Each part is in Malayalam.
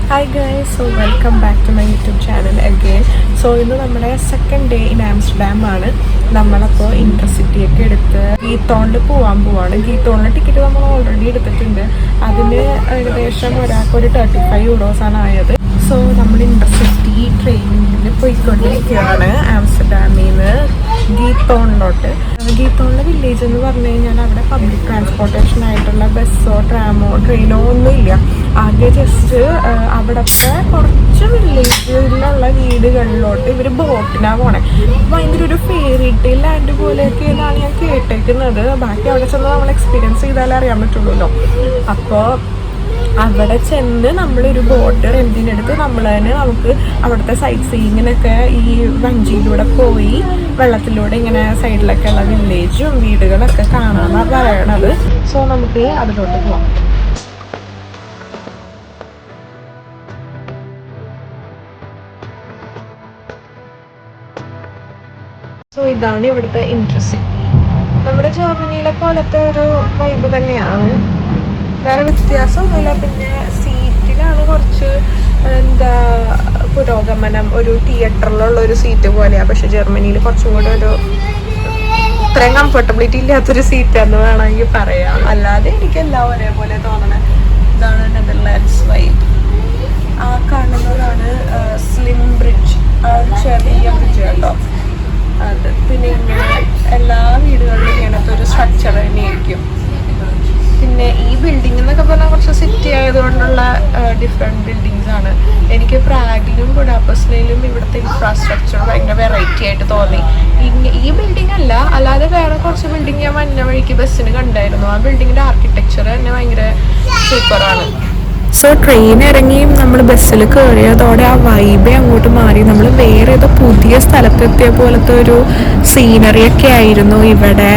Hi guys, so welcome back to my YouTube channel again. So ഇന്ന് നമ്മുടെ സെക്കൻഡ് ഡേ ഇൻ ആംസ്റ്റർഡാം ആണ്. നമ്മളപ്പോൾ ഇൻട്രസിറ്റി ഒക്കെ എടുത്ത് ഗീത്തോണിൽ പോകാൻ പോവാണ്. ഗീത്തോണിലെ ടിക്കറ്റ് നമ്മൾ ഓൾറെഡി എടുത്തിട്ടുണ്ട്. അതിന് ഏകദേശം ഒരാൾക്ക് ഒരു 35 യൂറോസാണ് ആയത്. സോ നമ്മൾ ഇൻട്രസിറ്റി ട്രെയിനിൽ പോയിക്കൊണ്ടിരിക്കുകയാണ് ആംസ്റ്റർഡാമിൽ നിന്ന് ഗീത്തോണിലോട്ട്. ഗീത്തോണിലെ വില്ലേജ് എന്ന് പറഞ്ഞു കഴിഞ്ഞാൽ അവിടെ പബ്ലിക് ട്രാൻസ്പോർട്ടേഷൻ ആയിട്ടുള്ള ബസ്സോ ട്രാമോ ട്രെയിനോ ഒന്നുമില്ല. ആകെ ജസ്റ്റ് അവിടുത്തെ കുറച്ച് വില്ലേജിലുള്ള വീടുകളിലോട്ട് ഇവർ ബോട്ടിനാണ് പോണേ. ഭയങ്കര ഒരു ഫെയറി ടെയിൽ ലാൻഡ് പോലെയൊക്കെ എന്നാണ് ഞാൻ കേട്ടേക്കുന്നത്. ബാക്കി അവിടെ ചെന്ന് നമ്മൾ എക്സ്പീരിയൻസ് ചെയ്താലേ അറിയാൻ പറ്റുള്ളൂല്ലോ. അപ്പോൾ അവിടെ ചെന്ന് നമ്മളൊരു ബോട്ട് റെന്റിനെടുത്ത് നമ്മൾ തന്നെ നമുക്ക് അവിടുത്തെ സൈറ്റ് സീയിങ്ങിനൊക്കെ ഈ വഞ്ചിയിലൂടെ പോയി വെള്ളത്തിലൂടെ ഇങ്ങനെ സൈഡിലൊക്കെ ഉള്ള വില്ലേജും വീടുകളൊക്കെ കാണാമെന്നാണ് പറയണത്. സോ നമുക്ക് അതിലോട്ട് പോവാം. സോ ഇതാണ് ഇവിടുത്തെ ഇൻട്രസിറ്റി. നമ്മുടെ ജർമ്മനിയിലെ പോലത്തെ ഒരു വൈബ് തന്നെയാണ്, വേറെ വ്യത്യാസമൊന്നുമില്ല. പിന്നെ സീറ്റിലാണ് കുറച്ച് പുരോഗമനം, ഒരു തിയേറ്ററിലുള്ള ഒരു സീറ്റ് പോലെയാണ്. പക്ഷെ ജർമ്മനിയിൽ കുറച്ചും കൂടെ ഇത്രയും കംഫർട്ടബിലിറ്റി ഇല്ലാത്തൊരു സീറ്റാന്ന് വേണമെങ്കിൽ പറയാം. അല്ലാതെ എനിക്കെല്ലാം ഒരേപോലെ തോന്നണേ. ഇതാണ് നെതർലാൻഡ്സ് വൈബ്. ആ കാണുന്നതാണ് സ്ലിം ബ്രിഡ്ജ്, ചെറിയ ബ്രിഡ്ജ് കേട്ടോ അത്. പിന്നെ ഇങ്ങനെ എല്ലാ വീടുകളിലും ഇങ്ങനത്തെ ഒരു സ്ട്രക്ചർ തന്നെയായിരിക്കും. പിന്നെ ഈ ബിൽഡിംഗ് എന്നൊക്കെ പറഞ്ഞാൽ കുറച്ച് സിറ്റി ആയതുകൊണ്ടുള്ള ഡിഫറെൻറ്റ് ബിൽഡിങ്സ് ആണ്. എനിക്ക് പ്രാഗിലും ബുഡാപെസ്റ്റിലും ഇവിടുത്തെ ഇൻഫ്രാസ്ട്രക്ചർ ഭയങ്കര വെറൈറ്റി ആയിട്ട് തോന്നി. ഈ ബിൽഡിംഗ് അല്ല, അല്ലാതെ വേറെ കുറച്ച് ബിൽഡിംഗ് ഞാൻ വന്ന വഴിക്ക് ബസ്സിന് കണ്ടായിരുന്നു. ആ ബിൽഡിങ്ങിൻ്റെ ആർക്കിടെക്ചർ തന്നെ ഭയങ്കര സൂപ്പറാണ്. സോ ട്രെയിൻ ഇറങ്ങി നമ്മൾ ബസ്സിൽ കയറിയതോടെ ആ വൈബേ അങ്ങോട്ട് മാറി. നമ്മൾ വേറെ ഏതോ പുതിയ സ്ഥലത്തെത്തിയ പോലത്തെ ഒരു സീനറിയൊക്കെ ആയിരുന്നു ഇവിടെ.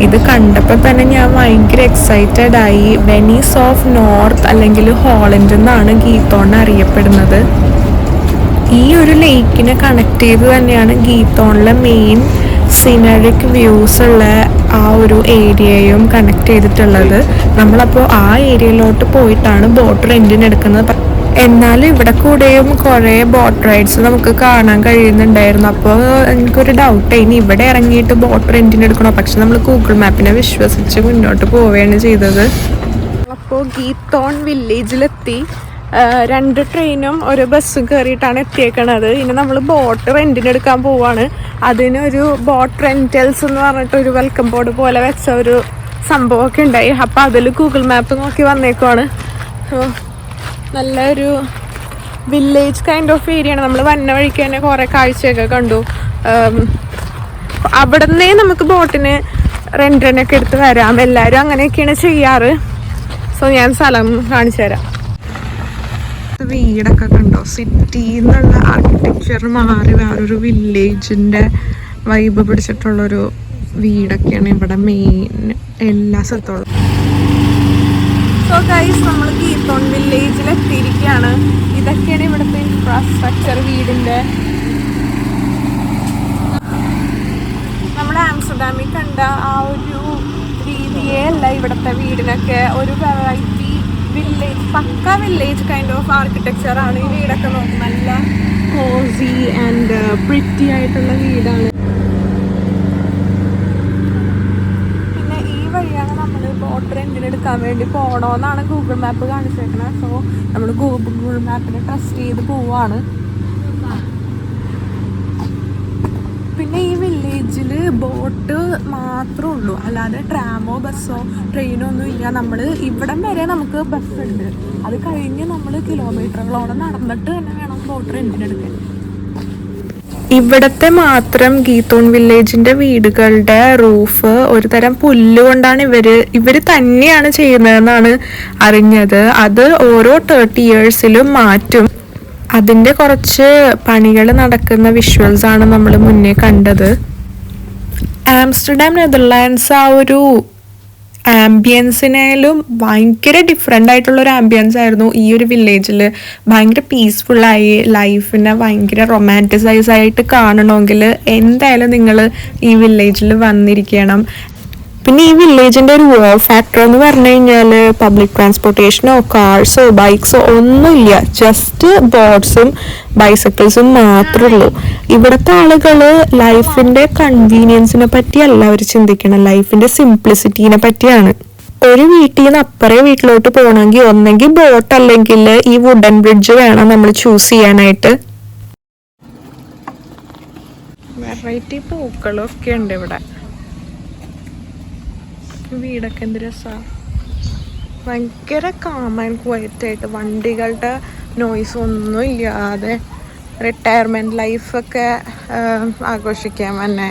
ഇത് കണ്ടപ്പോൾ തന്നെ ഞാൻ ഭയങ്കര എക്സൈറ്റഡ് ആയി. വെനീസ് ഓഫ് നോർത്ത് അല്ലെങ്കിൽ ഹോളണ്ട് എന്നാണ് ഗീത്തോൺ അറിയപ്പെടുന്നത്. ഈ ഒരു ലേക്കിനെ കണക്ട് ചെയ്ത് തന്നെയാണ് ഗീത്തോണിലെ മെയിൻ സിനറിക് വ്യൂസ് ഉള്ള ആ ഒരു ഏരിയയും കണക്ട് ചെയ്തിട്ടുള്ളത്. നമ്മളപ്പോൾ ആ ഏരിയയിലോട്ട് പോയിട്ടാണ് ബോട്ട് റെന്റിന് എടുക്കുന്നത്. എന്നാലും ഇവിടെ കൂടെയും കുറേ ബോട്ട് റൈഡ്സ് നമുക്ക് കാണാൻ കഴിയുന്നുണ്ടായിരുന്നു. അപ്പോൾ എനിക്കൊരു ഡൗട്ട്, ഇനി ഇവിടെ ഇറങ്ങിയിട്ട് ബോട്ട് റെന്റിന് എടുക്കണോ? പക്ഷെ നമ്മൾ ഗൂഗിൾ മാപ്പിനെ വിശ്വസിച്ച് മുന്നോട്ട് പോവുകയാണ് ചെയ്തത്. അപ്പോൾ ഗീത്തോൺ വില്ലേജിലെത്തി. 2 ട്രെയിനും ഒരു ബസ്സും കയറിയിട്ടാണ് എത്തിയേക്കണത്. ഇനി നമ്മൾ ബോട്ട് റെന്റിനെടുക്കാൻ പോവാണ്. അതിനൊരു ബോട്ട് റെന്റൽസ് എന്ന് പറഞ്ഞിട്ട് ഒരു വെൽക്കം ബോർഡ് പോലെ വെച്ച ഒരു സംഭവമൊക്കെ ഉണ്ടായി. അപ്പം അതിൽ ഗൂഗിൾ മാപ്പ് നോക്കി വന്നേക്കുവാണ്. സോ നല്ലൊരു വില്ലേജ് കൈൻഡ് ഓഫ് ഏരിയയാണ്. നമ്മൾ വന്ന വഴിക്ക് തന്നെ കുറേ കാഴ്ചയൊക്കെ കണ്ടു. അവിടെ നിന്നേ നമുക്ക് ബോട്ടിന് റെന്റിനൊക്കെ എടുത്ത് വരാം. എല്ലാവരും അങ്ങനെയൊക്കെയാണ് ചെയ്യാറ്. സോ ഞാൻ സ്ഥലം കാണിച്ചു തരാം. വീടൊക്കെ കണ്ടോ, സിറ്റിയിൽ നിന്നുള്ള ആർക്കിടെക്ചർ മാറി വേറൊരു വില്ലേജിൻ്റെ വൈബ് പിടിച്ചിട്ടുള്ളൊരു വീടൊക്കെയാണ് ഇവിടെ മെയിൻ എല്ലാ സ്ഥലത്തോളം. സോ ഗൈസ്, നമ്മൾ ഗീത്തോൺ വില്ലേജിൽ എത്തിയിരിക്കുകയാണ്. ഇതൊക്കെയാണ് ഇവിടുത്തെ ഇൻഫ്രാസ്ട്രക്ചർ വീടിൻ്റെ. നമ്മൾ ആംസ്റ്റർഡാമിൽ കണ്ട ആ ഒരു രീതിയേ അല്ല ഇവിടുത്തെ വീടിനൊക്കെ. ഒരു വെറൈറ്റി വില്ലേജ്, പക്ക വില്ലേജ് കൈൻഡ് ഓഫ് ആർക്കിടെക്ചർ ആണ് ഈ വീടൊക്കെ. നോക്കും, നല്ല കോസി ആൻഡ് പ്രിറ്റി ആയിട്ടുള്ള വീടാണ്. പിന്നെ ഈ വഴിയാണ് നമ്മൾ ബോട്ട് റെന്റിനെടുക്കാൻ വേണ്ടി പോകണമെന്നാണ് ഗൂഗിൾ മാപ്പ് കാണിച്ചേക്കണത്. സോ നമ്മൾ ഗൂഗിൾ മാപ്പിനെ ട്രസ്റ്റ് ചെയ്ത് പോവാണ്. പിന്നെ ഈ വില്ലേജിൽ ബോട്ട് മാത്രമേ ഉള്ളൂ, അല്ലാതെ ട്രാമോ ബസ്സോ ട്രെയിനോ ഒന്നും ഇല്ല. നമ്മൾ ഇവിടം വരെ നമുക്ക് ബസ്സുണ്ട്. അത് കഴിഞ്ഞ് നമ്മൾ കിലോമീറ്ററുകളോളം നടന്നിട്ട് തന്നെ വേണം ബോട്ട് റെന്റിനെടുക്കാൻ. ഇവിടത്തെ മാത്രം ഗീത്തോൺ വില്ലേജിന്റെ വീടുകളുടെ റൂഫ് ഒരു തരം പുല്ല് കൊണ്ടാണ് ഇവര് തന്നെയാണ് ചെയ്യുന്നതെന്നാണ് അറിഞ്ഞത്. അത് ഓരോ 30 ഇയേഴ്സിലും മാറ്റും. അതിൻ്റെ കുറച്ച് പണികൾ നടക്കുന്ന വിഷ്വൽസ് ആണ് നമ്മൾ മുന്നേ കണ്ടത്. ആംസ്റ്റർഡാം നെതർലാൻഡ്സ് ആ ഒരു ആംബിയൻസിനേലും ഭയങ്കര ഡിഫറെൻ്റ് ആയിട്ടുള്ളൊരു ആംബിയൻസ് ആയിരുന്നു ഈ ഒരു വില്ലേജിൽ. ഭയങ്കര പീസ്ഫുള്ളായി, ലൈഫിനെ ഭയങ്കര റൊമാൻറ്റിസൈസ് ആയിട്ട് കാണണമെങ്കിൽ എന്തായാലും നിങ്ങൾ ഈ വില്ലേജിൽ വന്നിരിക്കണം. പിന്നെ ഈ വില്ലേജിന്റെ ഒരു വോ ഫാക്ടർ എന്ന് പറഞ്ഞു കഴിഞ്ഞാല് പബ്ലിക് ട്രാൻസ്പോർട്ടേഷനോ കാർസോ ബൈക്സോ ഒന്നുമില്ല. ജസ്റ്റ് ബോട്ട്സും ബൈസക്കിൾസും മാത്രമേ ഉള്ളൂ. ഇവിടുത്തെ ആളുകള് ലൈഫിന്റെ കൺവീനിയൻസിനെ പറ്റിയല്ല അവർ ചിന്തിക്കണം, ലൈഫിന്റെ സിംപ്ലിസിറ്റീനെ പറ്റിയാണ്. ഒരു വീട്ടിൽ നിന്ന് അപ്പറേ വീട്ടിലോട്ട് പോകണമെങ്കിൽ ഒന്നെങ്കിൽ ബോട്ട് അല്ലെങ്കിൽ ഈ വുഡൻ ബ്രിഡ്ജ് വേണം നമ്മൾ ചൂസ് ചെയ്യാനായിട്ട്. വെറൈറ്റി പൂക്കളൊക്കെ ഉണ്ട് ഇവിടെ. വീടൊക്കെ എന്ത് രസമാണ്, ഭയങ്കര കാം ആൻഡ് ക്വയറ്റ് ആയിട്ട്, വണ്ടികളുടെ നോയ്സ് ഒന്നും ഇല്ലാതെ റിട്ടയർമെൻറ്റ് ലൈഫൊക്കെ ആഘോഷിക്കാൻ തന്നെ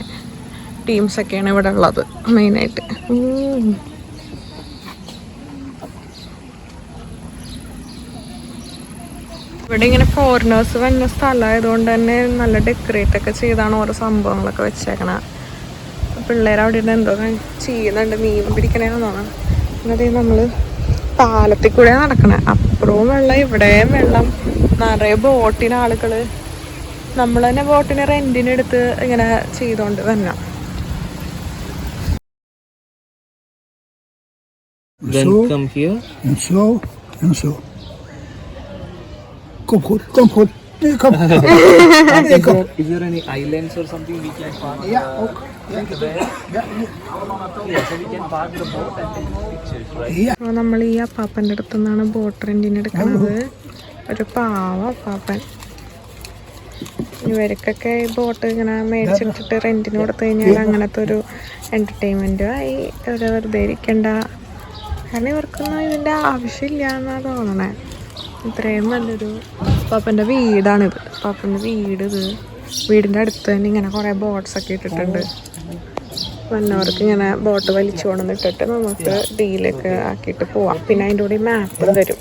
ടീംസൊക്കെയാണ് ഇവിടെ ഉള്ളത് മെയിനായിട്ട്. ഇവിടെ ഇങ്ങനെ ഫോറിനേഴ്സ് വന്ന സ്ഥലമായതുകൊണ്ട് തന്നെ നല്ല ഡെക്കറേറ്റ് ഒക്കെ ചെയ്താണ് ഓരോ സംഭവങ്ങളൊക്കെ വെച്ചേക്കണേ. പിള്ളേർ അവിടെ ഇരുന്ന് എന്തോ ചെയ്യുന്നുണ്ട്, മീൻ പിടിക്കണേന്ന് തോന്നണം. അതെ നമ്മൾ പാലത്തിൽ കൂടെ നടക്കണേ, അപ്പുറവും വെള്ളം ഇവിടെയും വെള്ളം, നിറയെ ബോട്ടിന് ആളുകൾ. നമ്മൾ തന്നെ ബോട്ടിന് റെന്റിനെടുത്ത് ഇങ്ങനെ ചെയ്തോണ്ട് തന്നെ. Come. Is there any islands or something we can park? Yeah, okay. Yeah, so we can park the boat and take pictures, right? നമ്മൾ ഈ അപ്പാപ്പൻ്റെ അടുത്ത് നിന്നാണ് ബോട്ട് റെന്റിന് എടുക്കുന്നത്. ഒരു പാവ അപ്പാപ്പൻ. ഇവർക്കൊക്കെ ഈ ബോട്ട് ഇങ്ങനെ മേടിച്ചിട്ടിട്ട് റെന്റിന് കൊടുത്തു കഴിഞ്ഞാൽ അങ്ങനത്തെ ഒരു എൻ്റർടൈൻമെൻറ്റും ആയി, ഒരു വെറുതെ ഇരിക്കണ്ട. കാരണം ഇവർക്കൊന്നും ഇതിൻ്റെ ആവശ്യമില്ല എന്നാണ് തോന്നണേ. ഇത്രയും നല്ലൊരു പാപ്പൻ്റെ വീടാണിത്. പാപ്പൻ്റെ വീട് ഇത്. വീടിൻ്റെ അടുത്ത് തന്നെ ഇങ്ങനെ കുറേ ബോട്ട്സൊക്കെ ഇട്ടിട്ടുണ്ട്. വന്നവർക്ക് ഇങ്ങനെ ബോട്ട് വലിച്ചു കൊണ്ടുവന്നിട്ടിട്ട് നമുക്ക് ഡീലൊക്കെ ആക്കിയിട്ട് പോവാം. പിന്നെ അതിൻ്റെ കൂടെ മാപ്പും തരും.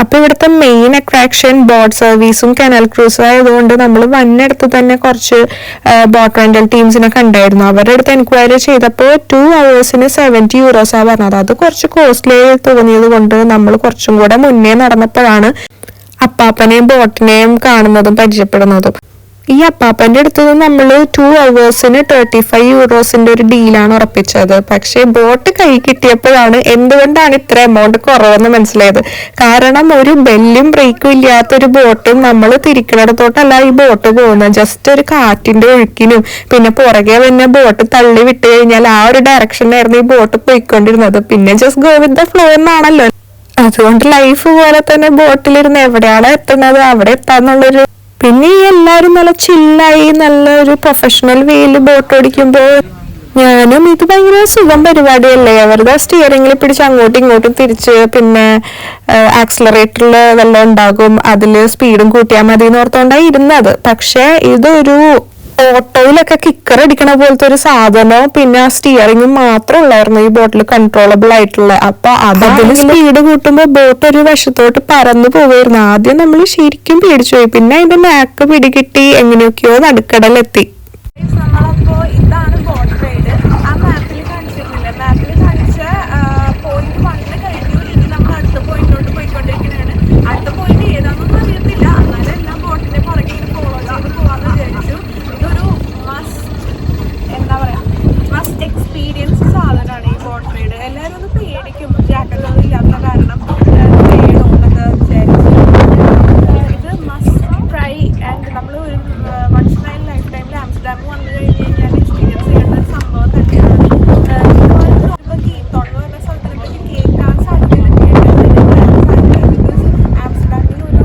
അപ്പോൾ ഇവിടുത്തെ മെയിൻ അട്രാക്ഷൻ ബോട്ട് സർവീസും കനാൽ ക്രൂസും ആയതുകൊണ്ട് നമ്മൾ വന്നിടത്ത് തന്നെ കുറച്ച് ബോട്ട് റെന്റൽ ടീംസിനെ കണ്ടായിരുന്നു. അവരുടെ അടുത്ത് എൻക്വയറി ചെയ്തപ്പോൾ 2 hours-ന് 70 euros പറഞ്ഞത്. അത് കുറച്ച് കോസ്റ്റ്ലി തോന്നിയത് കൊണ്ട് നമ്മൾ കുറച്ചും കൂടെ മുന്നേ നടന്നപ്പോഴാണ് അപ്പാപ്പനെയും ബോട്ടിനെയും കാണുന്നതും പരിചയപ്പെടുന്നതും. ഈ അപ്പാപ്പൻ്റെ അടുത്ത് നമ്മൾ 2 hours-ന് 35 euros-ന്റെ ഒരു ഡീലാണ് ഉറപ്പിച്ചത്. പക്ഷേ ബോട്ട് കൈ കിട്ടിയപ്പോഴാണ് എന്തുകൊണ്ടാണ് ഇത്ര എമൗണ്ട് കുറവെന്ന് മനസ്സിലായത്. കാരണം ഒരു ബെല്ലും ബ്രേക്കും ഇല്ലാത്തൊരു ബോട്ടും നമ്മൾ തിരിക്കണടത്തോട്ടല്ല ഈ ബോട്ട് പോകുന്നത്. ജസ്റ്റ് ഒരു കാറ്റിന്റെ ഒഴുക്കിനും പിന്നെ പുറകെ പിന്നെ ബോട്ട് തള്ളി വിട്ട് കഴിഞ്ഞാൽ ആ ഒരു ഡയറക്ഷനിലായിരുന്നു ഈ ബോട്ട് പോയിക്കൊണ്ടിരുന്നത്. പിന്നെ just go with the flow എന്നാണല്ലോ. അതുകൊണ്ട് ലൈഫ് പോലെ തന്നെ ബോട്ടിലിരുന്ന് എവിടെയാണ് എത്തുന്നത് അവിടെ എത്താന്നുള്ളൊരു. പിന്നെ ഈ എല്ലാവരും നല്ല ചില്ലായി നല്ലൊരു പ്രൊഫഷണൽ വേയിൽ ബോട്ട് ഓടിക്കുമ്പോൾ ഞാനും ഇത് ഭയങ്കര സുഖം പരിപാടിയല്ലേ. അവരുടെ സ്റ്റിയറിംഗിൽ പിടിച്ച് അങ്ങോട്ടും ഇങ്ങോട്ടും തിരിച്ച് പിന്നെ ആക്സിലറേറ്ററിൽ വെള്ളം ഉണ്ടാകും, അതിൽ സ്പീഡും കൂട്ടിയാൽ മതി എന്ന് ഓർത്തോണ്ടായി ഇരുന്നത്. പക്ഷെ ഇതൊരു ഓട്ടോയിലൊക്കെ കിക്കർ അടിക്കണ പോലത്തെ ഒരു സാധനവും പിന്നെ ആ സ്റ്റിയറിംഗും മാത്രം ഉള്ളായിരുന്നു ഈ ബോട്ടിൽ കൺട്രോളബിൾ ആയിട്ടുള്ള. അപ്പൊ അതിന് സ്പീഡ് കൂട്ടുമ്പോ ബോട്ട് ഒരു വശത്തോട്ട് പറന്നു പോവായിരുന്നു. ആദ്യം നമ്മൾ ശരിക്കും പേടിച്ചു പോയി. പിന്നെ അതിന്റെ നാക്ക് പിടികിട്ടി എങ്ങനെയൊക്കെയോ നടുക്കടലെത്തി. ഇതാണ് ബോട്ട് റൈഡ്. ആ മാപ്പിൽ കാണിച്ചിരുന്നില്ല, മാപ്പിൽ കാണിച്ച പോയിന്റ് 1 കഴിഞ്ഞു. ഇനി നമ്മൾ അടുത്ത പോയിന്റിലോട്ട് പോയിക്കൊണ്ടിരിക്കുന്നതാണ്. അടുത്ത പോയിന്റ് ഏതാണെന്നൊന്നും അറിയത്തില്ല, എന്നാലും എല്ലാം ബോട്ടിന്റെ പുറകെ ഫോളോ ചെയ്ത് പോവാന്ന് വിചാരിച്ചു. ഇതൊരു മസ്റ്റ് എക്സ്പീരിയൻസ് സാധനമാണ് ഈ ബോട്ട് റൈഡ്. എല്ലാവരും ഒന്ന് പേടിക്കും ജാക്കറ്റ് ഒന്നും ഇല്ലാത്ത കാരണം പേടോ എന്നൊക്കെ വിചാരിച്ചു. ഇത് മസ്റ്റ് ട്രൈ ആൻഡ് നമ്മൾ ഒരു വൺസ് ഇൻ എ ലൈഫ് ടൈമിൽ ആംസ്റ്റർഡാം വന്നു കഴിഞ്ഞ് കഴിഞ്ഞാൽ എക്സ്പീരിയൻസ് ചെയ്യേണ്ട ഒരു സംഭവം തന്നെയാണ്. ഇപ്പോൾ ഗീത്തോൺ എന്ന് പറഞ്ഞ സ്ഥലത്തിനെ പറ്റി കേൾക്കാൻ സാധ്യതയില്ല. ആംസ്റ്റർഡാമിൽ ഒരു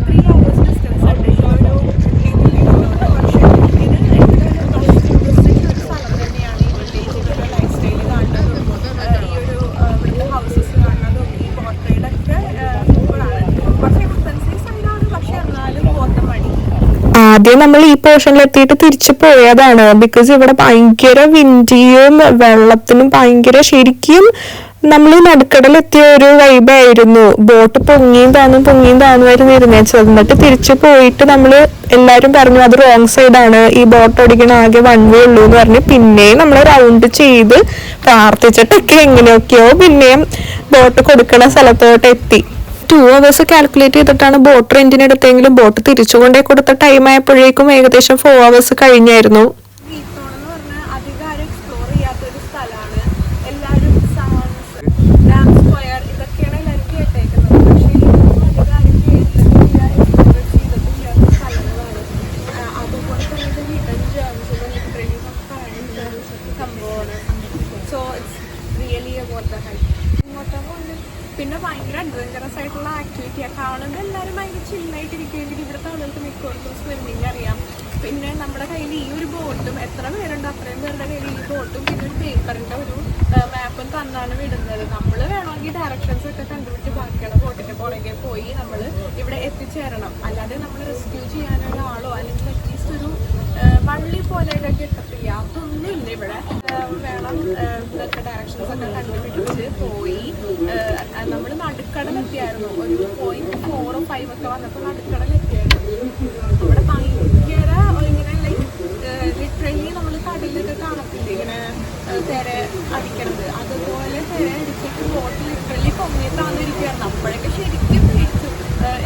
3 hours ഡിസ്റ്റൻസ് ഉണ്ട് ഈ ഒരു പക്ഷേ ഇത് ഒരു സ്ഥലം തന്നെയാണ്. ഈ വില്ലേജിൻ്റെ ലൈഫ് സ്റ്റൈൽ കാണുന്നതും ഈ ഒരു ഇവിടുത്തെ ഹൗസസ് കാണുന്നതും ഈ ബോട്ട് റൈഡൊക്കെ സൂപ്പറാണ്. കുറച്ച് എക്സ്പെൻസീവ് സൈഡാണ്, പക്ഷെ എന്നാലും പോത്ത മണി. ആദ്യം നമ്മൾ ഈ പോർഷനിൽ എത്തിയിട്ട് തിരിച്ചു പോയതാണ്. ബിക്കോസ് ഇവിടെ ഭയങ്കര വിൻഡിയും വെള്ളത്തിനും ഭയങ്കര ശരിക്കും നമ്മൾ നടുക്കടലെത്തിയ ഒരു വൈബായിരുന്നു. ബോട്ട് പൊങ്ങിയും താന്നുമായിരുന്നു ഇരുന്നേച്ചത്. എന്നിട്ട് തിരിച്ചു പോയിട്ട് നമ്മൾ എല്ലാവരും പറഞ്ഞു അത് റോങ് സൈഡാണ്, ഈ ബോട്ട് ഓടിക്കണ ആകെ 1 way ഉള്ളൂ എന്ന് പറഞ്ഞ് പിന്നെയും നമ്മൾ റൗണ്ട് ചെയ്ത് പ്രാർത്ഥിച്ചിട്ടൊക്കെ എങ്ങനെയൊക്കെയോ പിന്നെയും ബോട്ട് കൊടുക്കണ സ്ഥലത്തോട്ട് എത്തി. 2 hours കാൽക്കുലേറ്റ് ചെയ്തിട്ടാണ് ബോട്ട് റെന്റിന് എടുത്തെങ്കിലും ബോട്ട് തിരിച്ചു കൊണ്ടേ കൊടുത്ത ടൈം ആയപ്പോഴേക്കും ഏകദേശം 4 hours കഴിഞ്ഞായിരുന്നു. അധികം എക്സ്പ്ലോർ ചെയ്യാത്തൊരു പറ്റിയ കാണുമ്പോൾ എല്ലാവരും ഭയങ്കര ചില്ലായിട്ടിരിക്കുമെങ്കിൽ ഇവിടുത്തെ ആളുകൾക്ക് മിക്കവർക്കും സ്വിമ്മിങ് അറിയാം. പിന്നെ നമ്മുടെ കയ്യിൽ ഈ ഒരു ബോട്ടും, എത്ര പേരുണ്ട് അത്രയും പേരുടെ കയ്യിൽ ഈ ബോട്ടും പിന്നെ ഒരു പേപ്പറിൻ്റെ ഒരു മാപ്പും തന്നാണ് വിടുന്നത്. നമ്മൾ വേണമെങ്കിൽ ഡയറക്ഷൻസ് ഒക്കെ കണ്ടുപിടിച്ച് ബാക്കിയുള്ള ബോട്ടിൻ്റെ പുറകെ പോയി നമ്മൾ ഇവിടെ എത്തിച്ചേരണം. അല്ലാതെ നമ്മൾ റെസ്ക്യൂ ചെയ്യാനുള്ള ആളോ അല്ലെങ്കിൽ അറ്റ്ലീസ്റ്റ് ഒരു വള്ളി പോലെയൊക്കെ കിട്ടത്തില്ല, അതൊന്നുമില്ല ഇവിടെ. വേണം ഇതൊക്കെ ഡയറക്ഷൻസ് ഒക്കെ കണ്ടുപിടിച്ച് പോയി. നമ്മൾ നടുക്കടലെത്തിയായിരുന്നു, ഒരു 0.4 or 5 ഒക്കെ വന്നപ്പോൾ നടുക്കടലെത്തിയായിരുന്നു. ഇവിടെ ഭയങ്കര ഇങ്ങനെ ലിറ്ററലി നമ്മൾ കടലിലൊക്കെ കാണത്തില്ല ഇങ്ങനെ തിര അടിക്കണത്, അതുപോലെ തിര അടിച്ചിട്ട് ബോട്ട് ലിറ്ററലി പൊങ്ങിയിട്ടാണ് ഇരിക്കുകയായിരുന്നു. അപ്പോഴൊക്കെ ശരിക്കും പിടിച്ചു,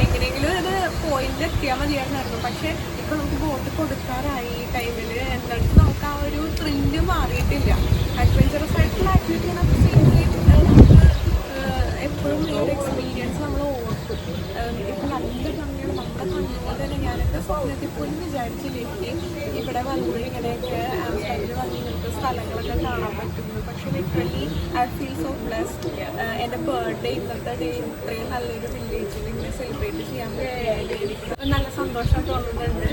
എങ്ങനെയെങ്കിലും ഒരു പോയിന്റ് എത്തിയാൽ മതിയായിരുന്നു. പക്ഷേ ഇപ്പോൾ നമുക്ക് ബോട്ട് കൊടുക്കാറായി ഈ ടൈമിൽ, എന്നിട്ട് നമുക്ക് ആ ഒരു ത്രില്ല് മാറിയിട്ടില്ല. അഡ്വഞ്ചറസ് ആയിട്ടുള്ള ആക്ടിവിറ്റി എപ്പോഴും ഈ ഒരു എക്സ്പീരിയൻസ് നമ്മൾ ഓർക്കും. ഇപ്പം നല്ല ഭംഗിയാണ് നമ്മുടെ കണ്ണുകൊണ്ട് തന്നെ. ഞാനൊക്കെ സ്വപ്നത്തിൽ പോലും വിചാരിച്ചില്ലെങ്കിൽ ഇവിടെ വന്ന് ഇങ്ങനെയൊക്കെ ആംസ്റ്റർഡാമിൽ വന്ന് ഇങ്ങനത്തെ സ്ഥലങ്ങളൊക്കെ കാണാൻ പറ്റുന്നു. പക്ഷേ literally I feel so blessed. എൻ്റെ ബർത്ത്ഡേ ഇന്നത്തെ ഡേ ഇത്രയും നല്ലൊരു വില്ലേജിൽ ഇങ്ങനെ സെലിബ്രേറ്റ് ചെയ്യാൻ പറ്റിയാൽ എനിക്ക് നല്ല സന്തോഷം തോന്നുന്നുണ്ട്.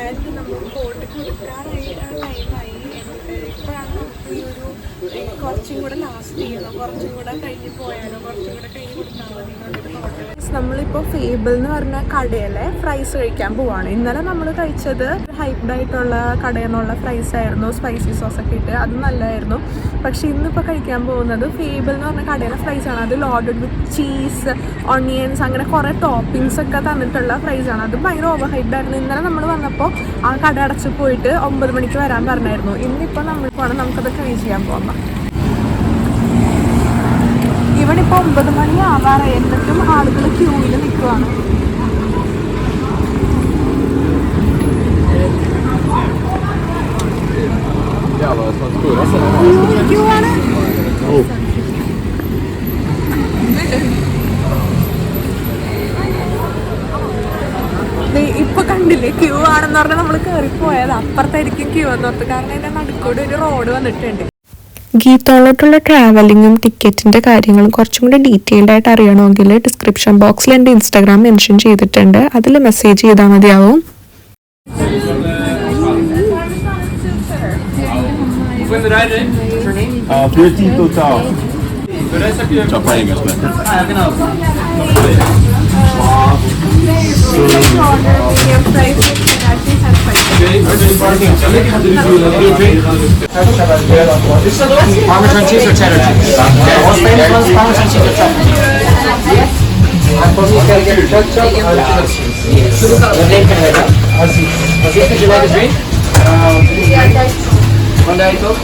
ആൻഡ് നമ്മൾ ബോട്ട് കൊടുക്കാറായി ടൈമായി. ഇപ്പോഴാണ് നമുക്ക് ഈ ഒരു കുറച്ചും കൂടെ ലാസ്റ്റ് ചെയ്യണോ, കുറച്ചും കൂടെ കഴിഞ്ഞ് പോയാലോ, കുറച്ചും കൂടെ കഴിഞ്ഞ് കൊടുത്താൽ മതി എന്നുള്ളൊരു തോട്ട്. നമ്മളിപ്പോൾ ഫേബിൾ എന്ന് പറഞ്ഞ കടയിലെ ഫ്രൈസ് കഴിക്കാൻ പോവാണ്. ഇന്നലെ നമ്മൾ കഴിച്ചത് ഹൈപ്ഡ് ആയിട്ടുള്ള കടയിൽ നിന്നുള്ള ഫ്രൈസ് ആയിരുന്നു, സ്പൈസി സോസൊക്കെ ഇട്ട്, അത് നല്ലതായിരുന്നു. പക്ഷേ ഇന്നിപ്പോൾ കഴിക്കാൻ പോകുന്നത് ഫേബിൾ എന്ന് പറഞ്ഞ കടയിലെ ഫ്രൈസാണ്. അത് ലോഡഡ് വിത്ത് ചീസ്, ഓണിയൻസ്, അങ്ങനെ കുറേ ടോപ്പിങ്സ് ഒക്കെ തന്നിട്ടുള്ള ഫ്രൈസാണ്. അത് ഭയങ്കര ഓവർ ഹൈപ്ഡ് ആയിരുന്നു. ഇന്നലെ നമ്മൾ വന്നപ്പോൾ ആ കട അടച്ച് പോയിട്ട് 9 മണിക്ക് വരാൻ പറഞ്ഞായിരുന്നു. ഇന്നിപ്പോൾ നമ്മളിപ്പോൾ നമുക്കത് ട്രൈ ചെയ്യാൻ പോകുന്നത്. ഇവിടെ ഇപ്പോൾ 9 മണി ആവാറായി, എന്നിട്ടും ആളുകൾ ക്യൂവിൽ നിൽക്കുവാണ്. ക്യൂ ആണ്. ഇപ്പൊ കണ്ടില്ലേ ക്യൂ ആണെന്ന് പറഞ്ഞാൽ നമ്മൾ കയറിപ്പോയത്. അപ്പുറത്തായിരിക്കും ക്യൂ എന്ന് ഓർത്ത്, കാരണം അതിന്റെ നടുക്കൂടെ ഒരു റോഡ് വന്നിട്ടുണ്ട്. ഗീത്തോളോട്ടുള്ള ട്രാവലിങ്ങും ടിക്കറ്റിൻ്റെ കാര്യങ്ങളും കുറച്ചും കൂടി ഡീറ്റെയിൽഡ് ആയിട്ട് അറിയണമെങ്കിൽ ഡിസ്ക്രിപ്ഷൻ ബോക്സിൽ എൻ്റെ ഇൻസ്റ്റാഗ്രാം മെൻഷൻ ചെയ്തിട്ടുണ്ട്, അതിൽ മെസ്സേജ് ചെയ്താൽ മതിയാവും. Parmesan cheese or cheddar cheese? The most famous one is Parmesan cheese or cheddar cheese. And for me, can I get a chuck chuck or cheddar cheese? Yes. Your name can I have? Aziz. Aziz, would you like a drink? One Diet Coke?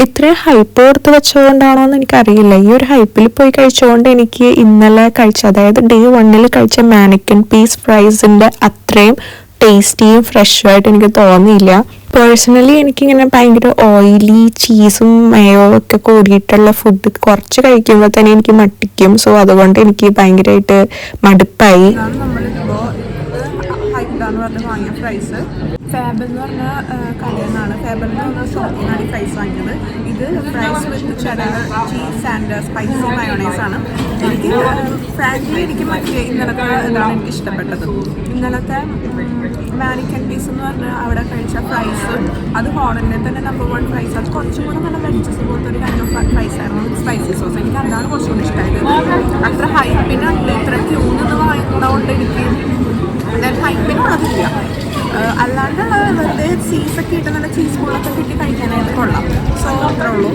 ഇത്രയും ഹൈപ്പ് ഓർത്ത് വെച്ചതുകൊണ്ടാണോ എന്ന് എനിക്കറിയില്ല. ഈ ഒരു ഹൈപ്പിൽ പോയി കഴിച്ചുകൊണ്ട് എനിക്ക് ഇന്നലെ കഴിച്ച, അതായത് ഡേ 1 കഴിച്ച മാനിക്കൻ പീസ് ഫ്രൈസിൻ്റെ അത്രയും ടേസ്റ്റിയും ഫ്രഷും ആയിട്ട് എനിക്ക് തോന്നിയില്ല. പേഴ്സണലി എനിക്കിങ്ങനെ ഭയങ്കര ഓയിലി ചീസും മയോ ഒക്കെ കൂടിയിട്ടുള്ള ഫുഡ് കുറച്ച് കഴിക്കുമ്പോൾ തന്നെ എനിക്ക് മട്ടിക്കും. സോ അതുകൊണ്ട് എനിക്ക് ഭയങ്കരമായിട്ട് മടുപ്പായി. എന്ന് പറഞ്ഞ് വാങ്ങിയ ഫ്രൈസ് ഫാബിൾ എന്ന് പറഞ്ഞ കടയിൽ നിന്നാണ്. ഫാബിൾ എന്ന് പറഞ്ഞ ഷോപ്പിൽ നിന്നാണ് ഈ ഫ്രൈസ് വാങ്ങിയത്. ഇത് fries with cheddar cheese and spicy mayonnaise ആണ്. എനിക്ക് ഫ്രാങ്ക്ലി എനിക്ക് മറ്റേ ഇന്നലത്തെ ഇതാണ് എനിക്ക് ഇഷ്ടപ്പെട്ടത്. ഇന്നലത്തെ മാനിക്കൻ പീസ് എന്ന് പറഞ്ഞാൽ അവിടെ കഴിച്ച ഫ്രൈസ്, അത് ഹോളണ്ടിൽ തന്നെ നമ്പർ 1 ഫ്രൈസ്. അത് കുറച്ചും കൂടെ നല്ല വെജസ് പോലത്തെ ഒരു കൈൻഡ് ഓഫ് ഫ്രൈസ് ആയിരുന്നു വിത്ത് സ്പൈസി സോസ്. എനിക്ക് അതാണ് കുറച്ചും കൂടി ഇഷ്ടമായത്. അത്ര ഹൈപ്പിനുണ്ട്, ഇത്ര ക്യൂ നിന്ന് വാങ്ങിക്കുന്നതുകൊണ്ട് എനിക്ക് ഹൈപ്പിനുള്ളതില്ല. അല്ലാണ്ട് വെറുതെ ചീസൊക്കെ ഇട്ട് നല്ല ചീസ് ബോളൊക്കെ കിട്ടി കഴിക്കാനായിട്ട് കൊള്ളാം. സോ അത്രേ ഉള്ളൂ.